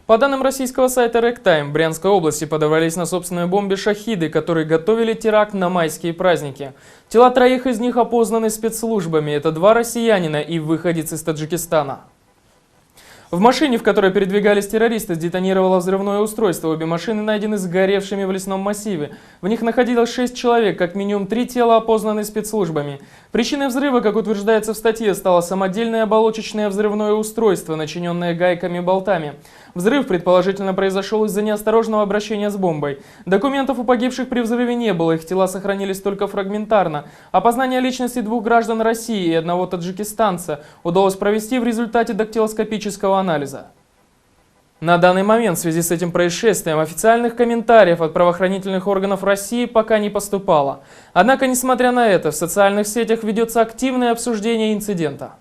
По данным российского сайта Ragtime, в Брянской области подорвались на собственной бомбе шахиды, которые готовили теракт на майские праздники. Тела троих из них опознаны спецслужбами. Это 2 россиянина и выходец из Таджикистана. В машине, в которой передвигались террористы, сдетонировало взрывное устройство. Обе машины найдены сгоревшими в лесном массиве. В них находилось 6 человек, как минимум 3 тела опознаны спецслужбами. Причиной взрыва, как утверждается в статье, стало самодельное оболочечное взрывное устройство, начиненное гайками и болтами. Взрыв, предположительно, произошел из-за неосторожного обращения с бомбой. Документов у погибших при взрыве не было, их тела сохранились только фрагментарно. Опознание личности 2 граждан России и 1 таджикистанца удалось провести в результате дактилоскопического анализа. На данный момент в связи с этим происшествием официальных комментариев от правоохранительных органов России пока не поступало. Однако, несмотря на это, в социальных сетях ведется активное обсуждение инцидента.